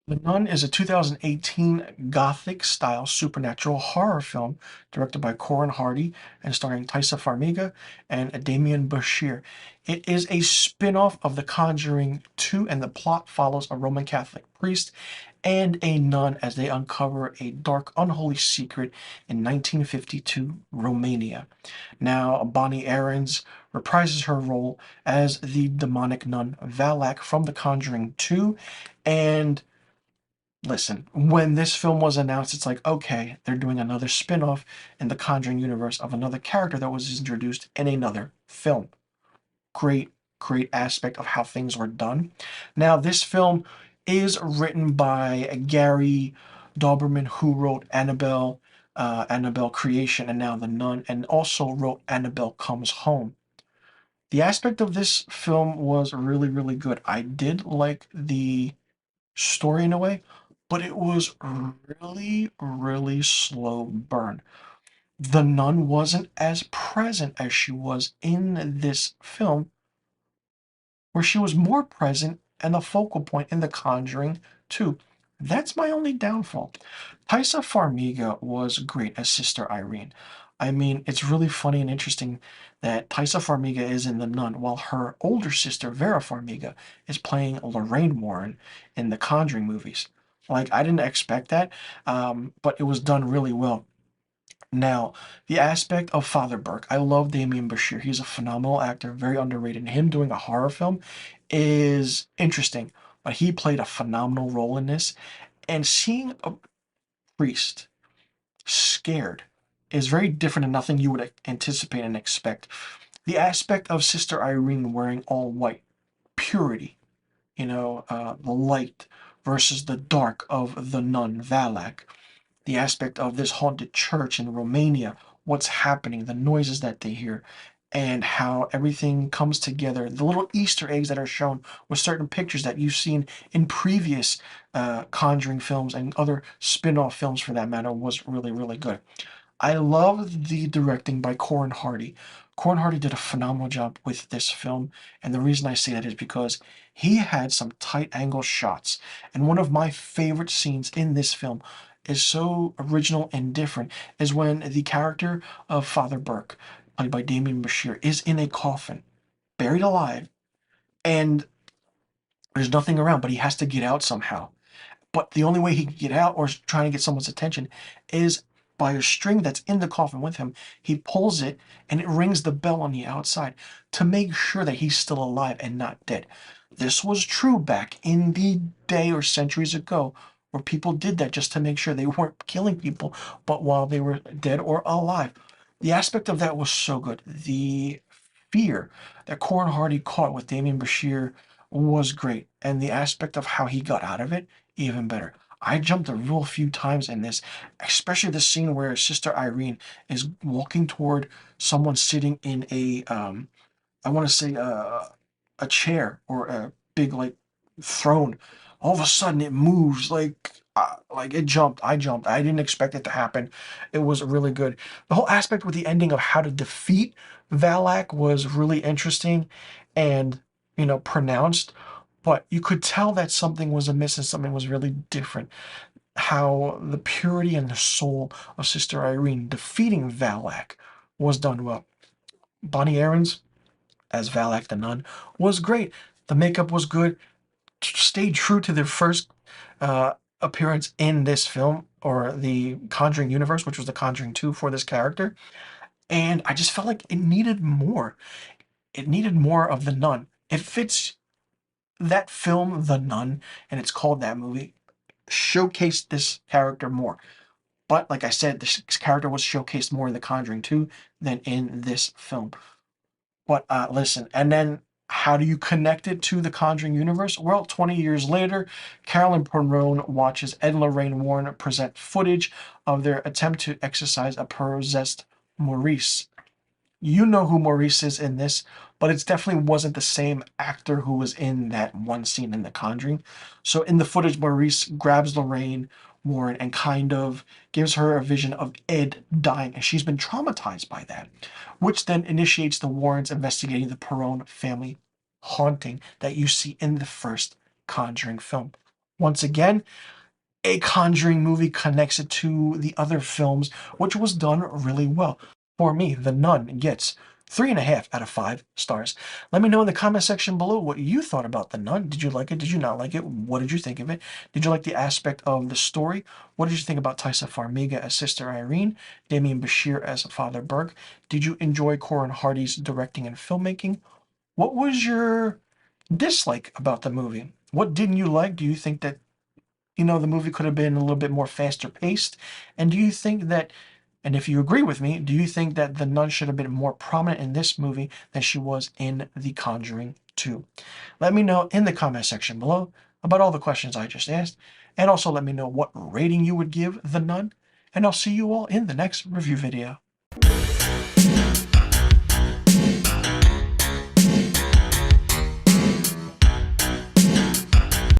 The Nun is a 2018 Gothic-style supernatural horror film directed by Corin Hardy and starring Taissa Farmiga and Damian Bashir. It is a spin-off of The Conjuring 2, and the plot follows a Roman Catholic priest and a nun as they uncover a dark, unholy secret in 1952 Romania. Now, Bonnie Aarons reprises her role as the demonic nun Valak from The Conjuring 2, and listen, when this film was announced, it's like, okay, they're doing another spin-off in the Conjuring universe of another character that was introduced in another film. Great, great aspect of how things were done. Now, this film is written by Gary Dauberman, who wrote Annabelle, Annabelle Creation, and now The Nun, and also wrote Annabelle Comes Home. The aspect of this film was really, really good. I did like the story in a way, but it was really, really slow burn. The nun wasn't as present as she was in this film, where she was more present and the focal point in The Conjuring 2. That's my only downfall. Taissa Farmiga was great as Sister Irene. I mean, it's really funny and interesting that Taissa Farmiga is in The Nun, while her older sister, Vera Farmiga, is playing Lorraine Warren in the Conjuring movies. Like, I didn't expect that, but it was done really well. Now, the aspect of Father Burke, I love Damien Bashir. He's a phenomenal actor, very underrated. And him doing a horror film is interesting, but he played a phenomenal role in this. And seeing a priest scared is very different and nothing you would anticipate and expect. The aspect of Sister Irene wearing all white, purity, the light versus the dark of the nun Valak, the aspect of this haunted church in Romania, what's happening, the noises that they hear, and how everything comes together. The little Easter eggs that are shown with certain pictures that you've seen in previous Conjuring films and other spin off films for that matter was really, really good. I love the directing by Corin Hardy. Corin Hardy did a phenomenal job with this film, and the reason I say that is because he had some tight angle shots. And one of my favorite scenes in this film is so original and different is when the character of Father Burke, played by Damien Bashir, is in a coffin, buried alive, and there's nothing around, but he has to get out somehow. But the only way he can get out or is trying to get someone's attention is by a string that's in the coffin with him. He pulls it and it rings the bell on the outside to make sure that he's still alive and not dead. This was true back in the day or centuries ago where people did that just to make sure they weren't killing people, but while they were dead or alive. The aspect of that was so good. The fear that Corin Hardy caught with Damien Bashir was great, and the aspect of how he got out of it even better. I jumped a real few times in this, especially the scene where Sister Irene is walking toward someone sitting in I want to say a chair or a big like throne. All of a sudden, it moves like it jumped. I jumped. I didn't expect it to happen. It was really good. The whole aspect with the ending of how to defeat Valak was really interesting, and pronounced, but you could tell that something was amiss and something was really different. How the purity and the soul of Sister Irene defeating Valak was done well. Bonnie Aarons as Valak the Nun was great. The makeup was good. Stayed true to their first appearance in this film or the Conjuring universe, which was the Conjuring 2 for this character. And I just felt like it needed more. It needed more of the Nun. It fits that film, The Nun, and it's called that movie, showcased this character more. But like I said, this character was showcased more in The Conjuring 2 than in this film. But listen, and then how do you connect it to the Conjuring universe? Well, 20 years later, Carolyn Perrone watches Ed and Lorraine Warren present footage of their attempt to exorcise a possessed Maurice. You know who Maurice is in this, but it definitely wasn't the same actor who was in that one scene in The Conjuring. So in the footage, Maurice grabs Lorraine Warren and kind of gives her a vision of Ed dying, and she's been traumatized by that, which then initiates the Warrens investigating the Perron family haunting that you see in the first Conjuring film. Once again, a Conjuring movie connects it to the other films, which was done really well. For me, The Nun gets 3.5 out of 5 stars. Let me know in the comment section below what you thought about The Nun. Did you like it? Did you not like it? What did you think of it? Did you like the aspect of the story? What did you think about Taissa Farmiga as Sister Irene, Damian Bashir as Father Burke? Did you enjoy Corin Hardy's directing and filmmaking? What was your dislike about the movie? What didn't you like? Do you think that the movie could have been a little bit more faster paced? And do you think that, and if you agree with me, do you think that the nun should have been more prominent in this movie than she was in The Conjuring 2? Let me know in the comment section below about all the questions I just asked, and also let me know what rating you would give The Nun, and I'll see you all in the next review video.